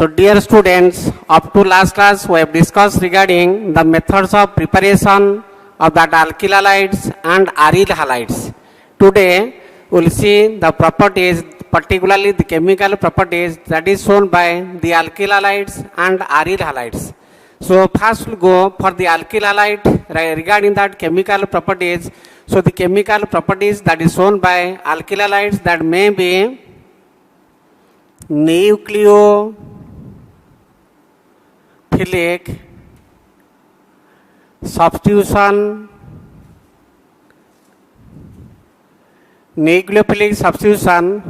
So dear students, up to last class we have discussed regarding the methods of preparation of that alkyl halides and aryl halides. Today we will see the properties, particularly the chemical properties that is shown by the alkyl halides and aryl halides. So first we will go for the alkyl halide regarding that chemical properties. So the chemical properties that is shown by alkyl halides that may be nucleophilic substitution,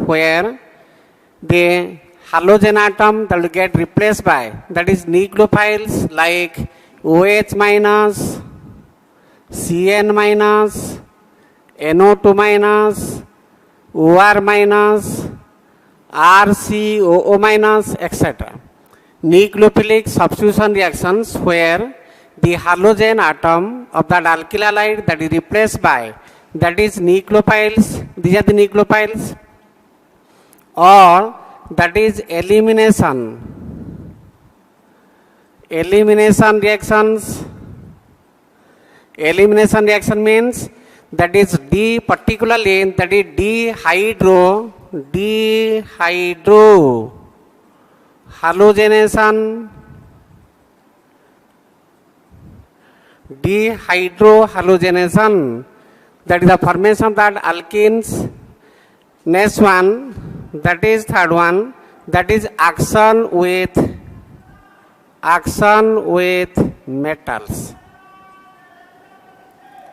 where the halogen atom that will get replaced by, that is nucleophiles like OH minus, Cn minus, NO2 minus, OR minus, RCOO minus, etc. Nucleophilic substitution reactions where the halogen atom of that alkyl halide that is replaced by, that is nucleophiles, these are the nucleophiles, or that is elimination reactions. Elimination reaction means that is particularly that is dehydrohalogenation, that is the formation of that alkenes. Next one, that is third one, that is action with metals.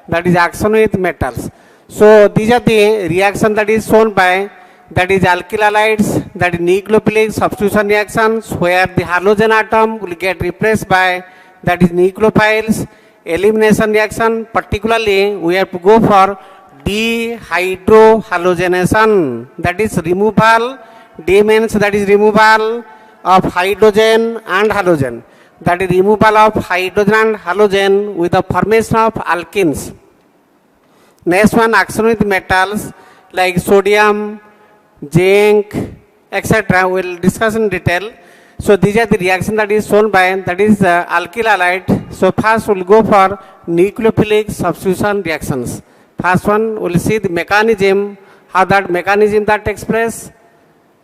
That is action with metals. So these are the reaction that is shown by, that is alkyl halides, that is nucleophilic substitution reactions where the halogen atom will get replaced by, that is nucleophiles. Elimination reaction, particularly we have to go for dehydrohalogenation, that is removal. D means that is removal of hydrogen and halogen, that is removal of hydrogen and halogen with the formation of alkenes. Next one, action with metals like sodium, zinc, etc. we will discuss in detail. So these are the reaction that is shown by, that is alkyl halide. So first we will go for nucleophilic substitution reactions. First one we will see the mechanism, how that mechanism that takes place.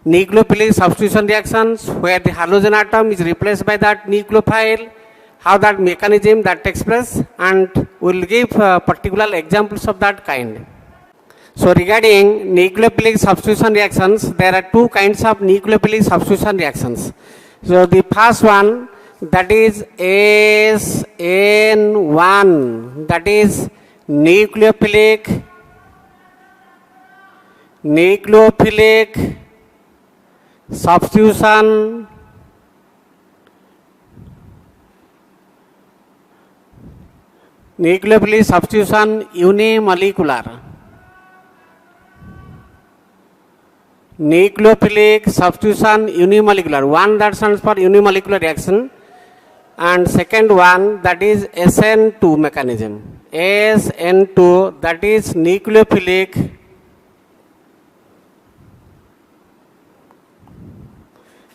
Nucleophilic substitution reactions where the halogen atom is replaced by that nucleophile, how that mechanism that takes place, and we will give particular examples of that kind. So regarding nucleophilic substitution reactions, there are two kinds of nucleophilic substitution reactions. So the first one, that is SN1, that is nucleophilic substitution unimolecular. Nucleophilic substitution unimolecular, one that stands for unimolecular reaction, and second one, that is SN2 mechanism. SN2, that is nucleophilic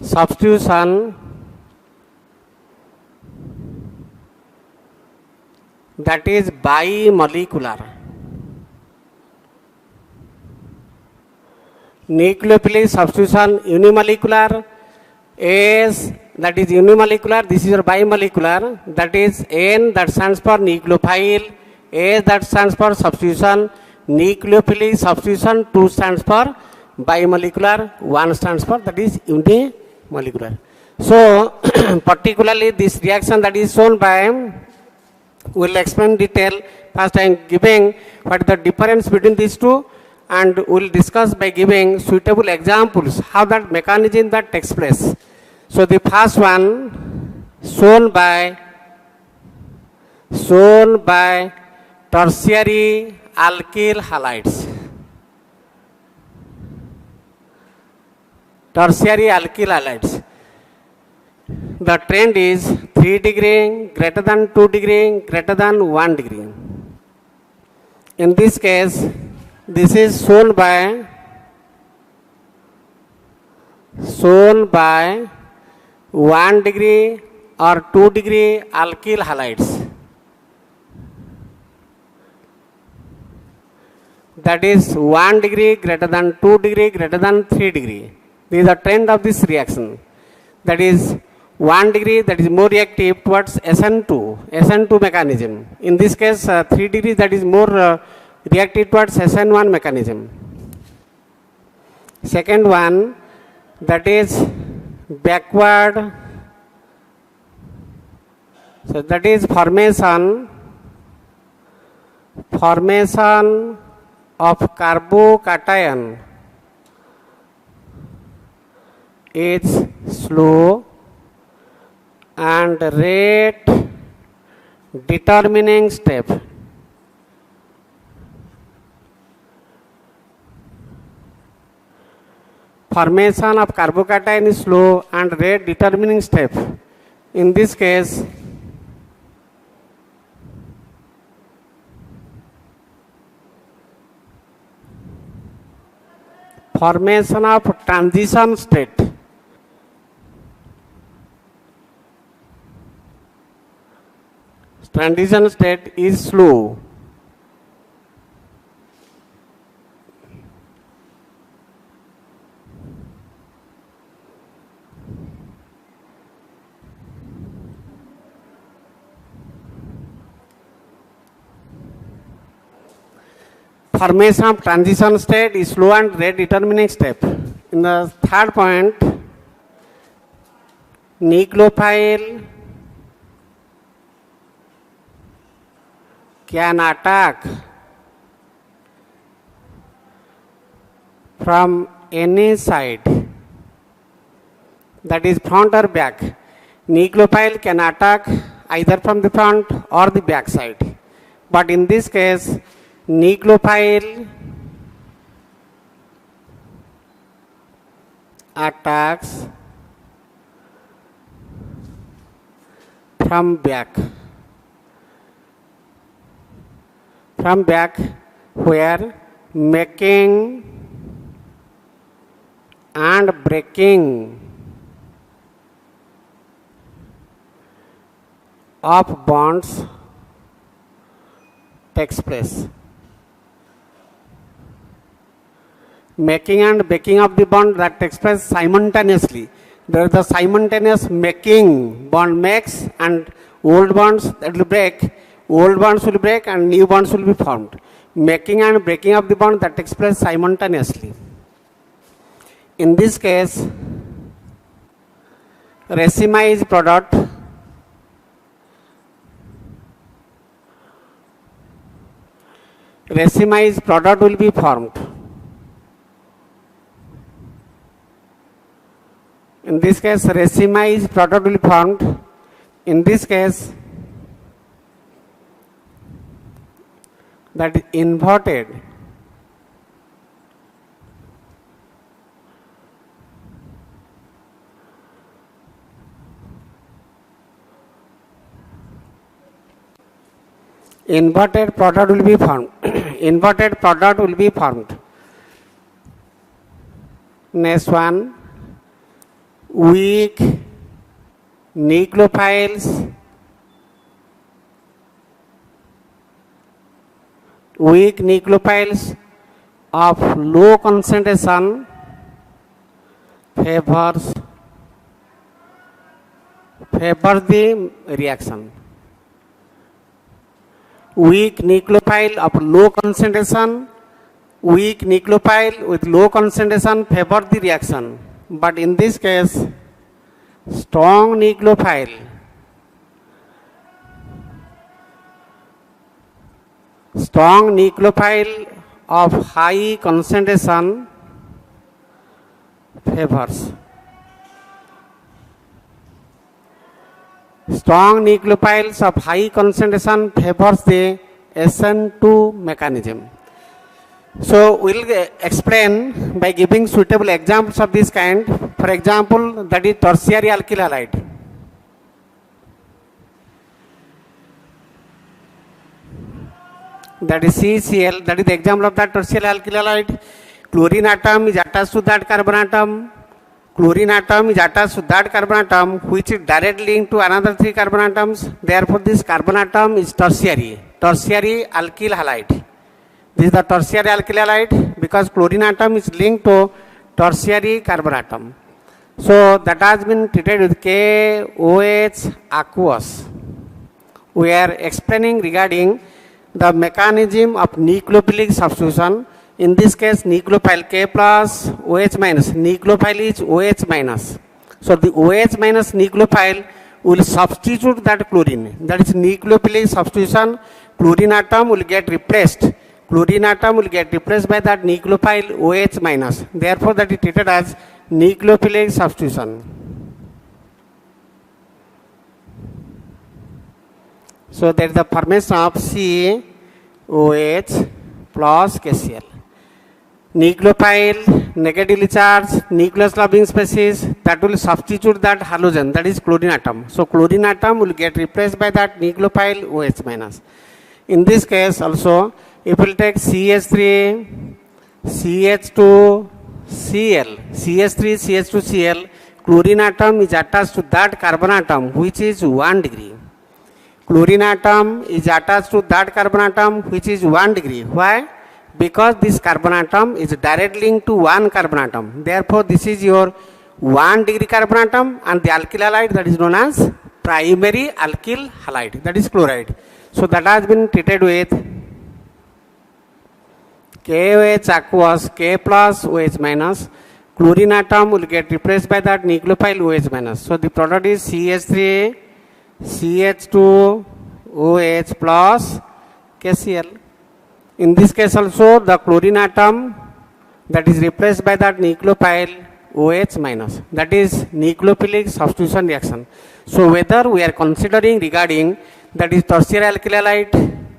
substitution that is bimolecular. Nucleophilic substitution unimolecular, S that is unimolecular, this is your bimolecular, that is N that stands for nucleophile, S that stands for substitution, nucleophilic substitution, 2 stands for bimolecular, 1 stands for that is unimolecular. So particularly this reaction that is shown by, we will explain detail. First I am giving what is the difference between these two, and we will discuss by giving suitable examples how that mechanism that takes place. So the first one shown by tertiary alkyl halides. The trend is 3 degree, greater than 2 degree, greater than 1 degree. In this case, this is shown by 1 degree or 2 degree alkyl halides. That is 1 degree greater than 2 degree greater than 3 degree. This is the trend of this reaction. That is 1 degree that is more reactive towards SN2 mechanism. In this case 3 degree that is more reactive towards SN1 mechanism. Second one, that is backward, so that is formation of carbocation is slow and rate determining step. Formation of carbocation is slow and rate determining step. In this case, formation of transition state. Transition state is slow. Formation of transition state is slow and rate determining step. In the third point, nucleophile can attack from any side, that is front or back. Nucleophile can attack either from the front or the back side. But in this case, nucleophile attacks from back. From back, where making and breaking of bonds takes place. Making and breaking of the bond that takes place simultaneously. There is the simultaneous making, bond makes, and old bonds that will break. Old bonds will break and new bonds will be formed. Making and breaking of the bond that takes place simultaneously. In this case, racemase product will be formed. In this case, racemase product will be formed. In this case, that is inverted. Inverted product will be formed. Inverted product will be formed. Next one, weak nucleophiles of low concentration favors the reaction. Weak nucleophile of low concentration, weak nucleophile with low concentration favor the reaction. But in this case, strong nucleophile of high concentration favors. Strong nucleophiles of high concentration favors the SN2 mechanism. So we will explain by giving suitable examples of this kind. For example, that is tertiary alkyl halide. That is CCl, that is the example of that tertiary alkyl halide. Chlorine atom is attached to that carbon atom. chlorine atom is attached to that carbon atom which is directly linked to another 3 carbon atoms. Therefore, this carbon atom is tertiary alkyl halide. This is the tertiary alkyl halide because chlorine atom is linked to tertiary carbon atom. So that has been treated with KOH aqueous. We are explaining regarding the mechanism of nucleophilic substitution. In this case, nucleophile K plus OH minus, nucleophile is OH minus. So the OH minus nucleophile will substitute that chlorine. That is nucleophilic substitution. Chlorine atom will get replaced. Chlorine atom will get replaced by that nucleophile OH minus. Therefore, that is treated as nucleophilic substitution. So there is the formation of COH plus KCl. Nucleophile negatively charged nucleus loving species that will substitute that halogen, that is chlorine atom. So chlorine atom will get replaced by that nucleophile OH minus. In this case also, if we will take CH3, CH2, Cl, CH3, CH2, Cl, chlorine atom is attached to that carbon atom which is 1 degree. Chlorine atom is attached to that carbon atom which is 1 degree. Why? Because this carbon atom is directly linked to one carbon atom. Therefore, this is your 1 degree carbon atom and the alkyl halide that is known as primary alkyl halide, that is chloride. So that has been treated with KOH aqueous, K plus OH minus. Chlorine atom will get replaced by that nucleophile OH minus. So the product is CH3, CH2, OH plus KCl. In this case also, the chlorine atom that is replaced by that nucleophile OH minus, that is nucleophilic substitution reaction. So whether we are considering regarding that is tertiary alkyl halide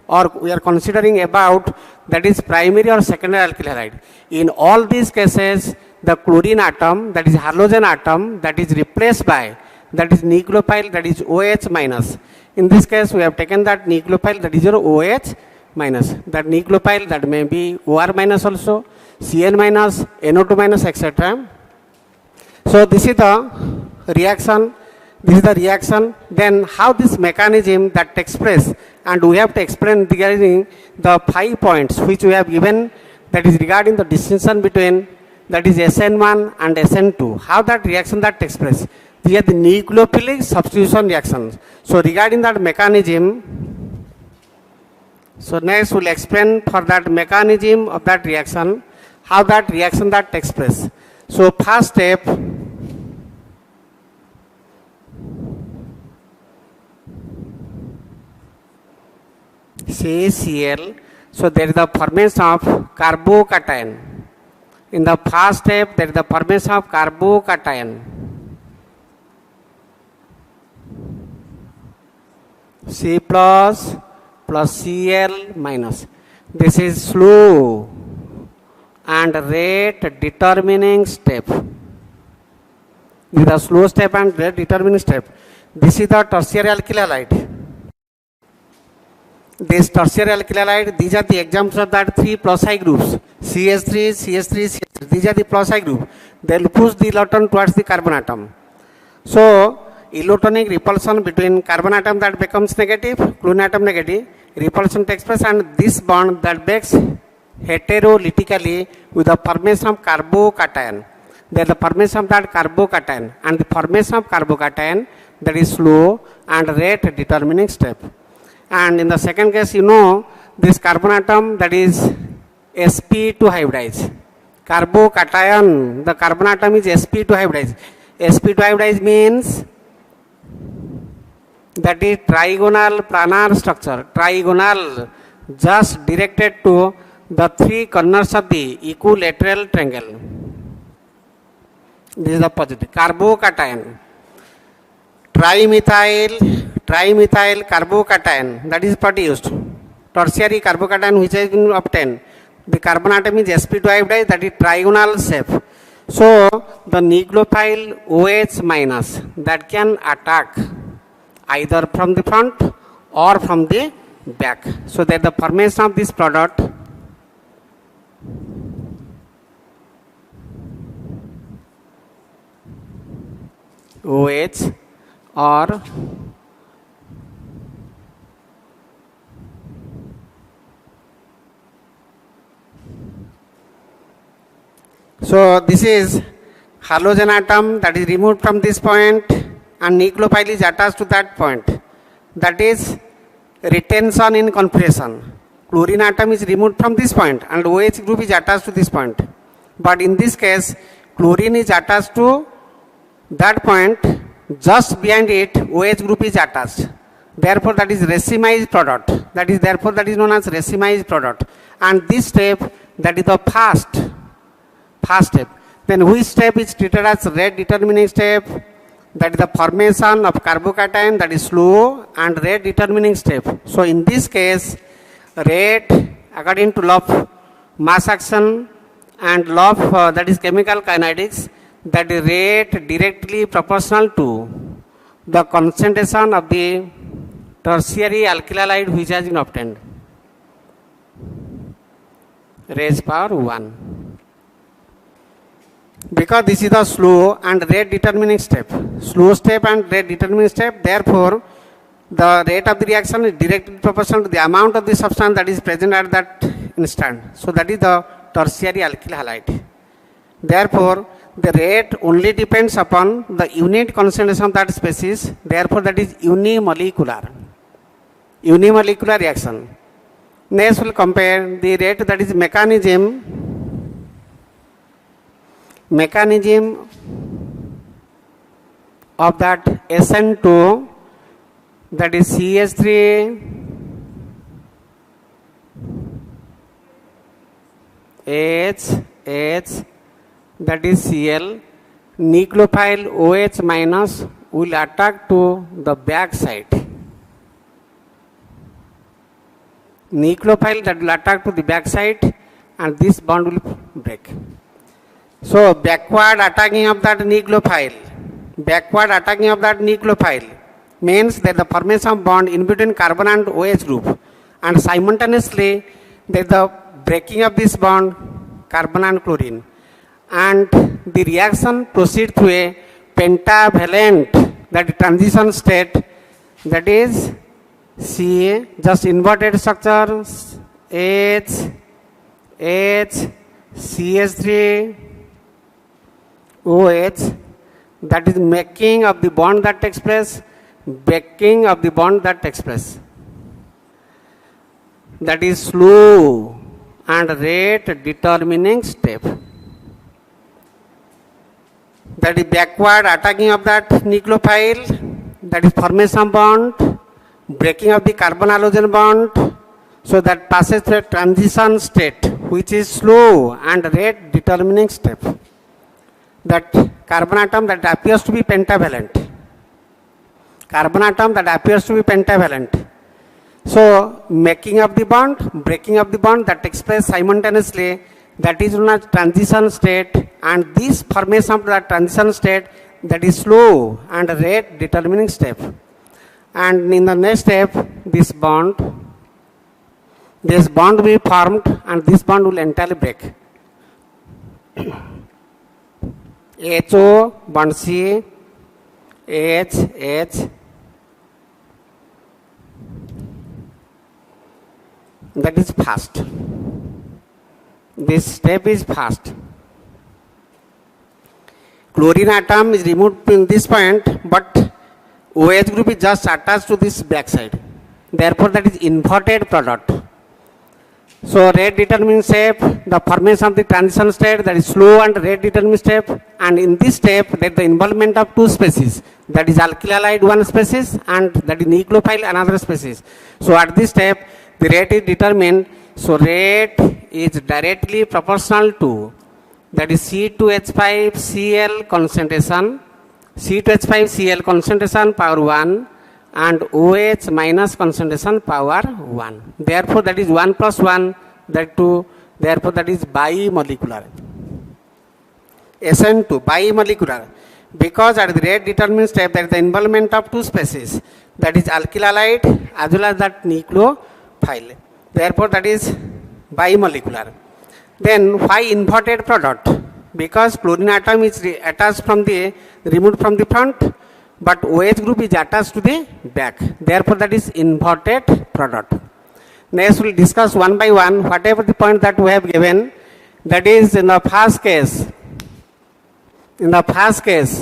or we are considering about that is primary or secondary alkyl halide, in all these cases the chlorine atom, that is halogen atom, that is replaced by that is nucleophile, that is OH minus. In this case we have taken that nucleophile, that is your OH minus. That nucleophile that may be OR minus also, Cn minus, NO2 minus, etc. So this is the reaction. This is the reaction. Then how this mechanism that takes place, and we have to explain regarding the 5 points which we have given, that is regarding the distinction between that is SN1 and SN2. How that reaction that takes place. These are the nucleophilic substitution reactions. So regarding that mechanism, so next we will explain for that mechanism of that reaction, how that reaction that takes place. So first step, CaCl. So there is the formation of carbocation. In the first step, there is the formation of carbocation. C plus Cl minus. This is slow and rate determining step. This is the slow step and rate determining step. This is the tertiary alkyl halide. This tertiary alkyl halide, these are the examples of that 3 plus I groups, CH3, CH3, CH3. These are the plus I group. They will push the electron towards the carbon atom. So electronic repulsion between carbon atom that becomes negative, chlorine atom negative, repulsion takes place, and this bond that breaks heterolytically with the formation of carbocation. There is the formation of that carbocation, and the formation of carbocation that is slow and rate determining step. And in the second case, you know, this carbon atom that is sp2 hybridized. Carbocation, the carbon atom is sp2 hybridized. sp2 hybridized means that is trigonal planar structure, trigonal, just directed to the 3 corners of the equilateral triangle. This is the positive. Carbocation, trimethyl carbocation, that is produced. Tertiary carbocation which has been obtained. The carbon atom is sp2 hybridized, that is trigonal shape. So the nucleophile OH minus that can attack either from the front or from the back. So that the formation of this product OH or so this is halogen atom that is removed from this point and nucleophile is attached to that point. That is retention in configuration. Chlorine atom is removed from this point and OH group is attached to this point. But in this case, chlorine is attached to that point, just behind it OH group is attached. Therefore, that is racemized product. That is known as racemized product. And this step, that is the first step. Then which step is treated as rate determining step? That is the formation of carbocation, that is slow and rate determining step. So in this case, rate according to law of mass action and law of that is chemical kinetics, that is rate directly proportional to the concentration of the tertiary alkyl halide which has been obtained, raised power 1. Because this is the slow and rate determining step, therefore the rate of the reaction is directly proportional to the amount of the substance that is present at that instant. So that is the tertiary alkyl halide. Therefore, the rate only depends upon the unit concentration of that species. Therefore, that is unimolecular reaction. Next, we will compare the rate, that is mechanism of that SN2, that is CH3 H that is Cl, nucleophile OH minus will attack to the back side. Nucleophile that will attack to the back side and this bond will break. So backward attacking of that nucleophile means that the formation of bond in between carbon and OH group, and simultaneously there is the breaking of this bond carbon and chlorine, and the reaction proceeds through a pentavalent, that transition state, that is Ca, just inverted structure, H, CH3, OH, that is making of the bond that takes place, breaking of the bond that takes place. That is slow and rate determining step. That is backward attacking of that nucleophile, that is formation bond, breaking of the carbon halogen bond, so that passes through a transition state which is slow and rate determining step. That carbon atom that appears to be pentavalent. So making of the bond, breaking of the bond that takes place simultaneously, that is known as transition state, and this formation of that transition state, that is slow and rate determining step. And in the next step, this bond will be formed and this bond will entirely break. HO bond C, H, that is fast. This step is fast. Chlorine atom is removed in this point, but OH group is just attached to this backside. Therefore, that is inverted product. So rate determining step, the formation of the transition state, that is slow and rate determining step, and in this step there is the involvement of two species, that is alkyl halide one species and that is nucleophile another species. So at this step the rate is determined. So rate is directly proportional to, that is C2H5Cl concentration power 1 and OH minus concentration power 1. Therefore, that is 1 plus 1, that 2. Therefore, that is bimolecular. SN2 bimolecular, because at the rate determining step there is the involvement of two species, that is alkyl halide as well as that nucleophile. Therefore, that is bimolecular. Then why inverted product? because chlorine atom is attached from the removed from the front, but OH group is attached to the back. Therefore, that is inverted product. Next, we'll discuss one by one whatever the point that we have given. That is in the first case. In the first case,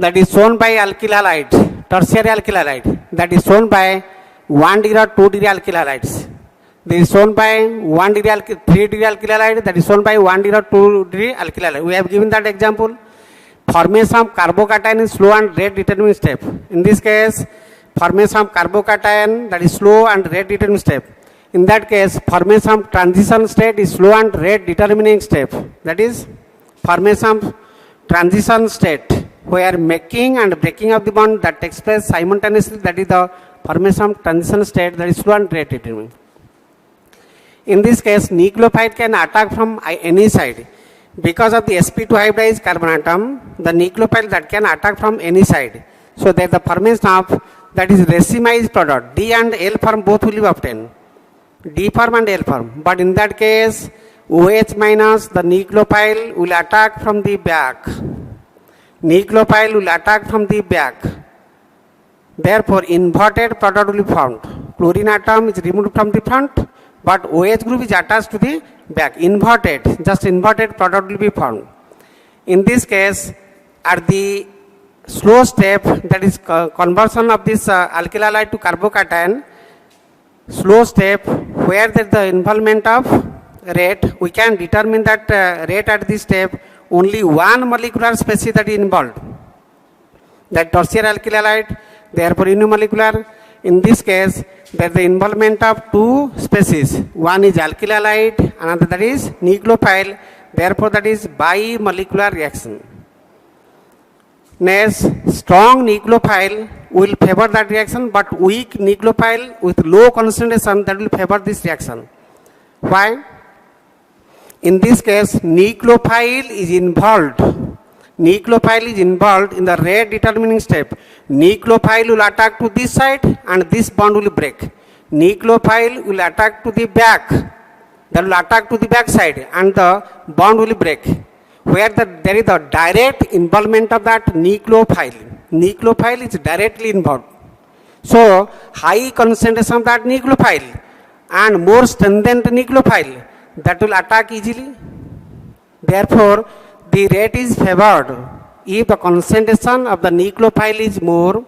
that is shown by alkyl halide, tertiary alkyl halide, that is shown by 1 degree or 2 degree alkyl halides. This is shown by 1 degree 3 degree alkyl halide, that is shown by 1 degree or 2 degree alkyl halide. We have given that example. Formation of carbocation is slow and rate determining step. In this case, formation of carbocation, that is slow and rate determining step. In that case, formation of transition state is slow and rate determining step. That is formation of transition state, where making and breaking of the bond that takes place simultaneously, that is the formation of transition state, that is slow and rate determining. In this case, nucleophile can attack from any side. Because of the sp2 hybridized carbon atom, the nucleophile that can attack from any side. So that the formation of, that is racemized product, D and L form both will be obtained. D form and L form. But in that case, OH minus, the nucleophile will attack from the back. Nucleophile will attack from the back. Therefore, inverted product will be formed. Chlorine atom is removed from the front, but OH group is attached to the back. Inverted, just inverted product will be formed. In this case, at the slow step, that is conversion of this alkyl halide to carbocation, slow step, where there is the involvement of rate, we can determine that rate at this step, only one molecular species that is involved. That tertiary alkyl halide, therefore unimolecular. In this case, there is the involvement of two species. One is alkyl halide, another that is nucleophile. Therefore, that is bimolecular reaction. Next, strong nucleophile will favor that reaction, but weak nucleophile with low concentration, that will favor this reaction. Why? In this case, nucleophile is involved. Nucleophile is involved in the rate determining step. Nucleophile will attack to this side and this bond will break. Nucleophile will attack to the back. That will attack to the back side and the bond will break. Where there is the direct involvement of that nucleophile. Nucleophile is directly involved. So, high concentration of that nucleophile and more strengthened nucleophile, that will attack easily. Therefore, the rate is favored if the concentration of the nucleophile is more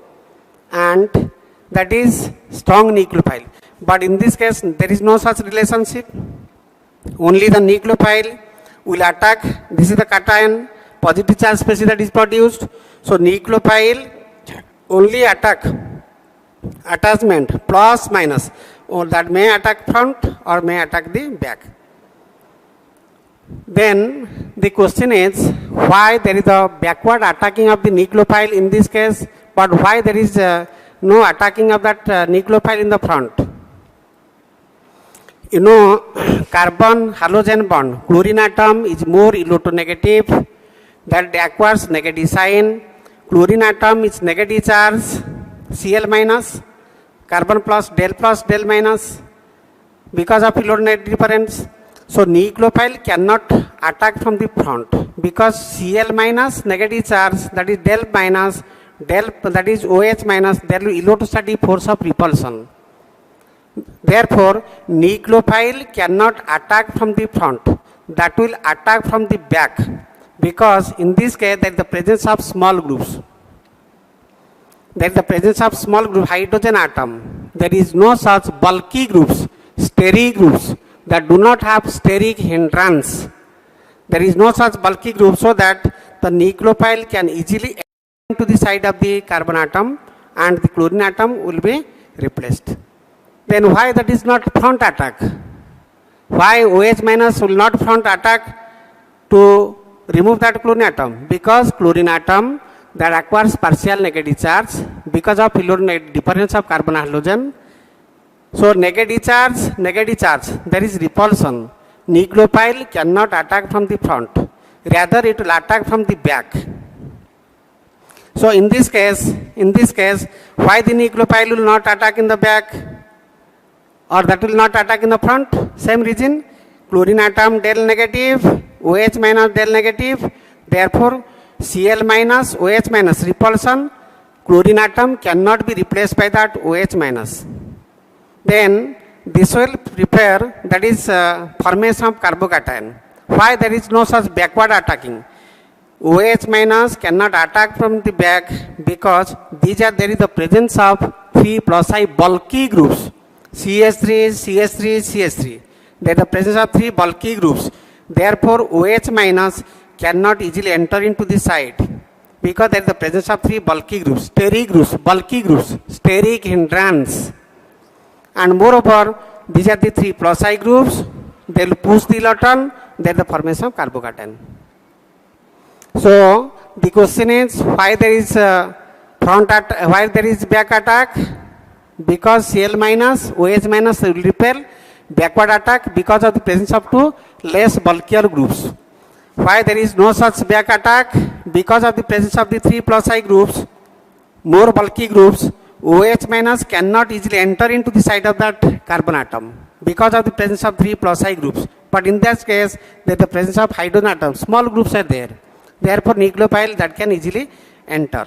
and that is strong nucleophile. But in this case, there is no such relationship. Only the nucleophile will attack. This is the cation, positive charge species that is produced. So, nucleophile only attack attachment plus minus, or that may attack front or may attack the back. Then the question is, why there is a backward attacking of the nucleophile in this case, but why there is no attacking of that nucleophile in the front? You know, carbon halogen bond, chlorine atom is more electronegative, that acquires negative sign. Chlorine atom is negative charge, Cl minus, carbon plus del minus, because of electronegative difference. So, nucleophile cannot attack from the front because Cl minus negative charge, that is del minus, del, that is OH minus, there will be electrostatic force of repulsion. Therefore, nucleophile cannot attack from the front, that will attack from the back, because in this case there is the presence of small groups. There is the presence of small group hydrogen atom. There is no such bulky groups, steric groups that do not have steric hindrance. There is no such bulky group, so that the nucleophile can easily enter to the side of the carbon atom and the chlorine atom will be replaced. Then why that is not front attack? Why OH minus will not front attack to remove that chlorine atom? Because chlorine atom that acquires partial negative charge because of difference of carbon halogen. So, negative charge, there is repulsion. Nucleophile cannot attack from the front, rather it will attack from the back. So, in this case, why the nucleophile will not attack in the back or that will not attack in the front? Same reason, chlorine atom del negative, OH minus del negative, therefore Cl minus OH minus repulsion, chlorine atom cannot be replaced by that OH minus. Then this will prepare, that is formation of carbocation. Why there is no such backward attacking? OH minus cannot attack from the back because there is the presence of 3 plus bulky groups, CH3, CH3, CH3. There is the presence of 3 bulky groups. Therefore, OH minus cannot easily enter into the site because there is the presence of 3 bulky groups, steric groups, bulky groups, steric hindrance. And moreover, these are the 3 plus groups. They will push the electron. There is the formation of carbocation. So the question is, why there is why there is back attack? Because Cl minus OH minus will repel. Backward attack because of the presence of 2 less bulkier groups. Why there is no such back attack? Because of the presence of the 3 plus groups, more bulky groups. OH minus cannot easily enter into the site of that carbon atom because of the presence of 3 plus groups. But in that case, there is the presence of hydrogen atoms. Small groups are there. Therefore, nucleophile that can easily enter.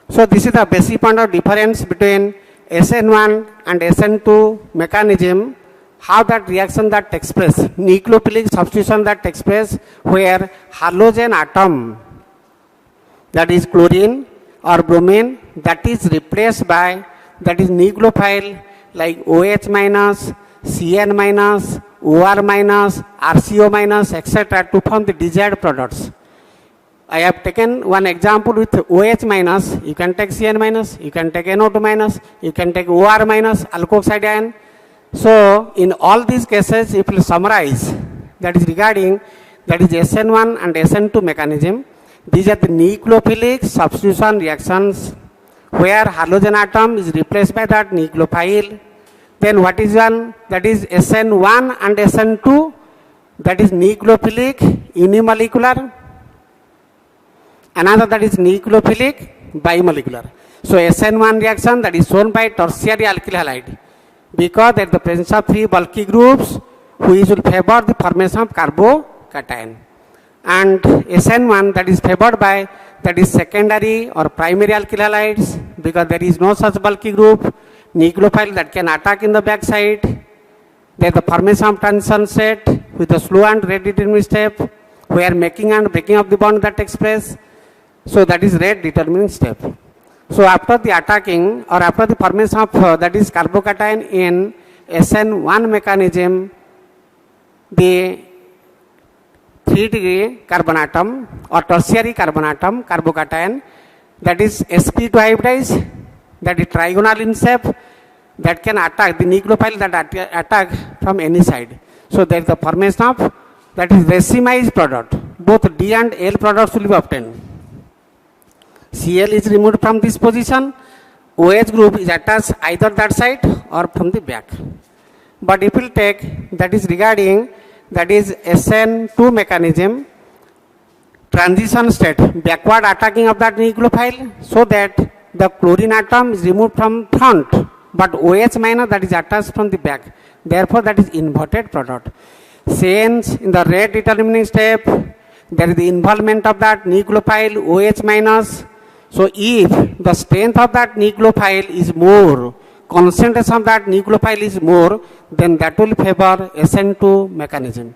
So this is the basic point of difference between SN1 and SN2 mechanism. How that reaction that takes place, nucleophilic substitution that takes place, where halogen atom, that is chlorine or bromine, that is replaced by, that is nucleophile like OH minus, CN minus, OR minus, RCO minus, etc. to form the desired products. I have taken one example with OH minus. You can take CN minus, you can take NO2 minus, you can take OR minus, alkoxide ion. So in all these cases, if you summarize, that is regarding, that is SN1 and SN2 mechanism, these are the nucleophilic substitution reactions where halogen atom is replaced by that nucleophile. Then what is one? That is SN1 and SN2, that is nucleophilic unimolecular. Another that is nucleophilic bimolecular. So SN1 reaction that is shown by tertiary alkyl halide, because there is the presence of 3 bulky groups which will favor the formation of carbocation. And SN1 that is favored by, that is secondary or primary alkyl halides, because there is no such bulky group, nucleophile that can attack in the back side. There is the formation of transition set with the slow and rate determining step, where making and breaking of the bond that takes place. So that is rate determining step. So after the attacking or after the formation of that is carbocation in SN1 mechanism, the 3-degree carbon atom or tertiary carbon atom carbocation, that is sp2 hybridized, that is trigonal in shape, that can attack the nucleophile that attack from any side. So there is the formation of, that is racemized product. Both D and L products will be obtained. Cl is removed from this position, OH group is attached either that side or from the back. But if we take, that is regarding, that is SN2 mechanism, transition state, backward attacking of that nucleophile, so that the chlorine atom is removed from front, but OH minus that is attached from the back. Therefore, that is inverted product. Since in the rate determining step, there is the involvement of that nucleophile OH minus. So if the strength of that nucleophile is more, concentration of that nucleophile is more, then that will favor SN2 mechanism.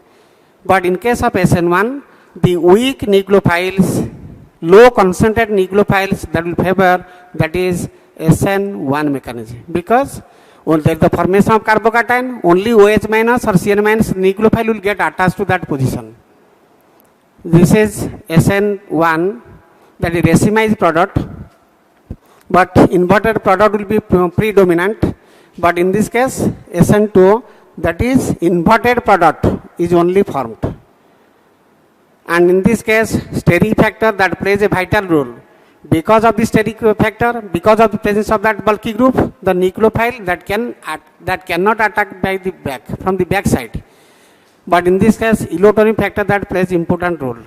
But in case of SN1, the weak nucleophiles, low concentrated nucleophiles, that will favor, that is SN1 mechanism. Because when there is the formation of carbocation, only OH minus or CN minus nucleophile will get attached to that position. This is SN1, that is racemized product, but inverted product will be predominant. But in this case, SN2, that is inverted product is only formed. And in this case, steric factor that plays a vital role. Because of the steric factor, because of the presence of that bulky group, the nucleophile that cannot attack by the back, from the back side. But in this case, elotonic factor that plays important role.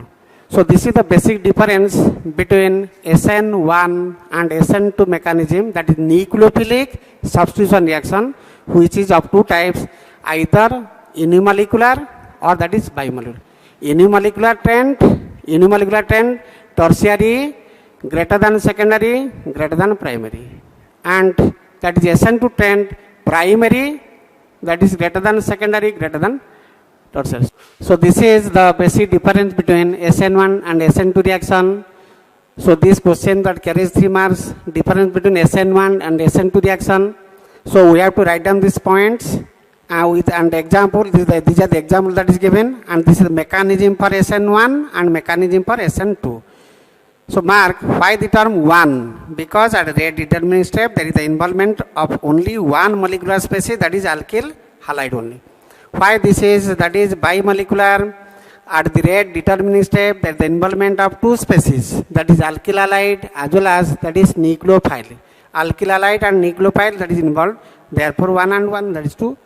So this is the basic difference between SN1 and SN2 mechanism, that is nucleophilic substitution reaction, which is of two types, either unimolecular or that is bimolecular. unimolecular trend, tertiary greater than secondary, greater than primary, and that is SN2 trend, primary, that is greater than secondary, greater than tertiary. So this is the basic difference between SN1 and SN2 reaction. So this question that carries 3 marks, difference between SN1 and SN2 reaction. So we have to write down these points with an example. These are the example that is given, and this is the mechanism for SN1 and mechanism for SN2. So mark why the term 1, because at the rate determining step there is the involvement of only one molecular species, that is alkyl halide only. Why this is, that is bimolecular, at the rate determining step there is the involvement of two species, that is alkyl halide as well as that is nucleophile. Alkyl halide and nucleophile that is involved, therefore 1 and 1, that is 2.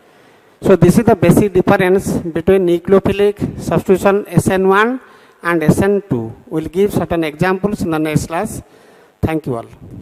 So this is the basic difference between nucleophilic substitution SN1 and SN2. We will give certain examples in the next class. Thank you all.